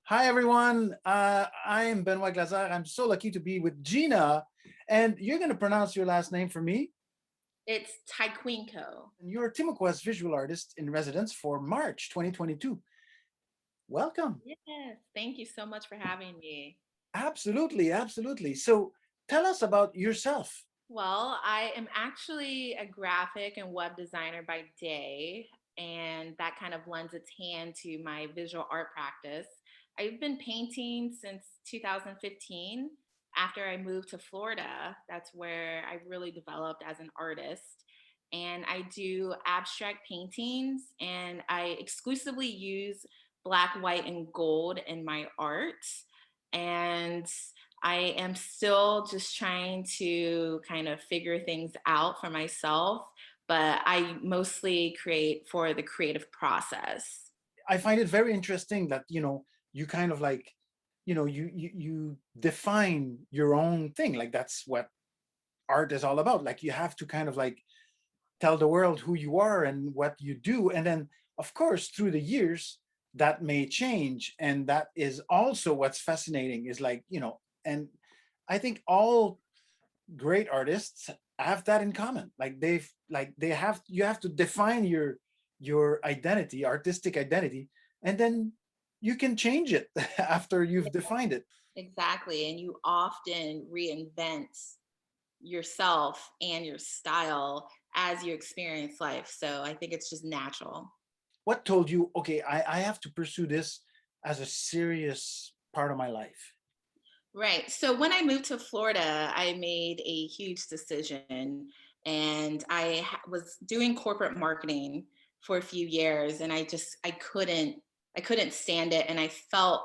Hi, everyone. I'm Benoit Glazer. I'm so lucky to be with Gina. And you're going to pronounce your last name for me. It's Tyquiengco. And you're Timucua's visual artist in residence for March 2022. Welcome. Yes, thank you so much for having me. Absolutely, absolutely. So tell us about yourself. Well, I am actually a graphic and web designer by day, and that kind of lends its hand to my visual art practice. I've been painting since 2015. After I moved to Florida, that's where I really developed as an artist. And I do abstract paintings, and I exclusively use black, white, and gold in my art. And I am still just trying to kind of figure things out for myself, but I mostly create for the creative process. I find it very interesting that, you kind of like, you define your own thing. Like that's what art is all about. Like you have to kind of like tell the world who you are and what you do. And then, of course, through the years, that may change. And that is also what's fascinating is like, and I think all great artists have that in common. You have to define your identity, artistic identity, and then you can change it after you've defined it. Exactly. And you often reinvent yourself and your style as you experience life. So I think it's just natural. What told you, okay, I have to pursue this as a serious part of my life? Right. So when I moved to Florida, I made a huge decision, and was doing corporate marketing for a few years, and I couldn't stand it, and I felt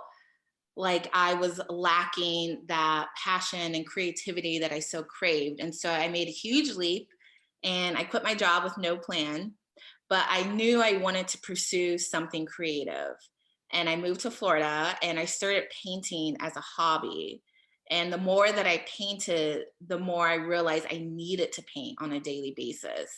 like I was lacking that passion and creativity that I so craved. And so I made a huge leap, and I quit my job with no plan, but I knew I wanted to pursue something creative. And I moved to Florida, and I started painting as a hobby. And the more that I painted, the more I realized I needed to paint on a daily basis.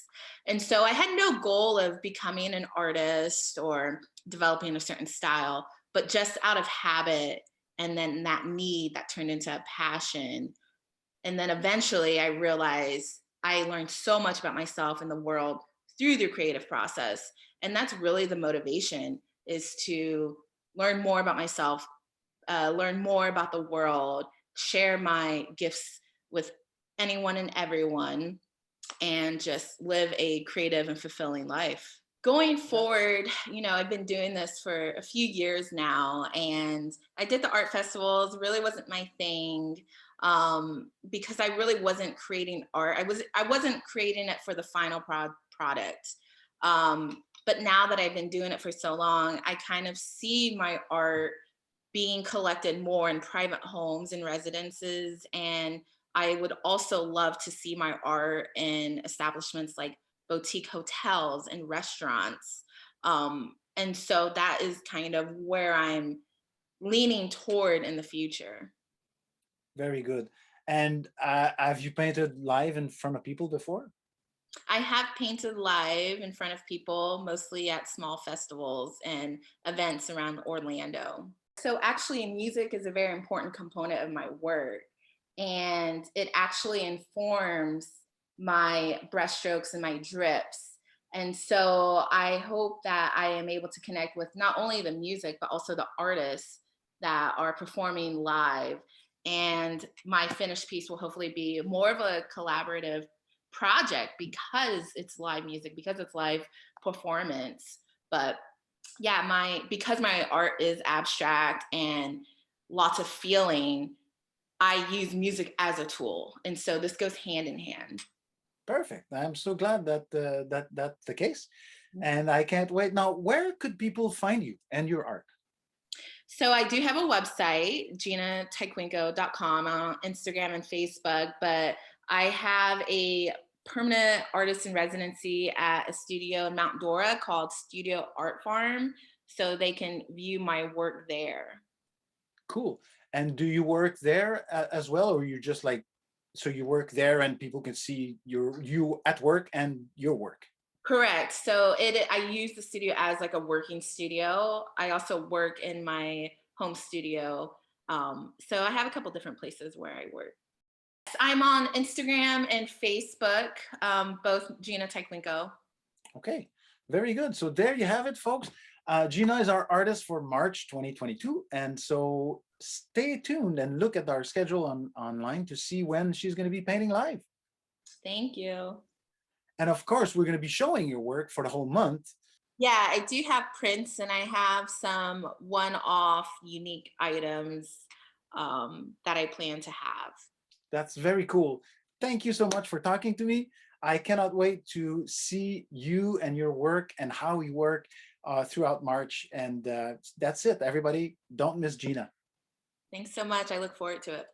And so I had no goal of becoming an artist or developing a certain style, but just out of habit, and then that need that turned into a passion. And then eventually I realized I learned so much about myself and the world through the creative process. And that's really the motivation, is to learn more about myself, learn more about the world, share my gifts with anyone and everyone, and just live a creative and fulfilling life. Going forward, I've been doing this for a few years now, and I did the art festivals. Really wasn't my thing, because I really wasn't creating art. I wasn't creating it for the final product. But now that I've been doing it for so long, I kind of see my art being collected more in private homes and residences. And I would also love to see my art in establishments like boutique hotels and restaurants. And so that is kind of where I'm leaning toward in the future. Very good. And have you painted live in front of people before? I have painted live in front of people, mostly at small festivals and events around Orlando. So, actually, music is a very important component of my work, and it actually informs my brushstrokes and my drips. And so, I hope that I am able to connect with not only the music, but also the artists that are performing live. And my finished piece will hopefully be more of a collaborative project, because it's live music, because it's live performance. But yeah, because my art is abstract and lots of feeling, I use music as a tool, and so this goes hand in hand. Perfect. I'm so glad that that's the case, and I can't wait. Now, where could people find you and your art? So I do have a website, GinaTyquiengco.com, on Instagram and Facebook, but I have a permanent artist in residency at a studio in Mount Dora called Studio Art Farm, so they can view my work there. Cool. And do you work there as well, or you just like so you work there and people can see you at work and your work? Correct. So I use the studio as like a working studio. I also work in my home studio. So I have a couple different places where I work. I'm on Instagram and Facebook, both Gina Tyquiengco. Okay, very good. So there you have it, folks. Gina is our artist for March 2022. And so stay tuned and look at our schedule online to see when she's going to be painting live. Thank you. And of course, we're going to be showing your work for the whole month. Yeah, I do have prints and I have some one-off unique items that I plan to have. That's very cool. Thank you so much for talking to me. I cannot wait to see you and your work and how you work throughout March. And that's it, everybody. Don't miss Gina. Thanks so much. I look forward to it.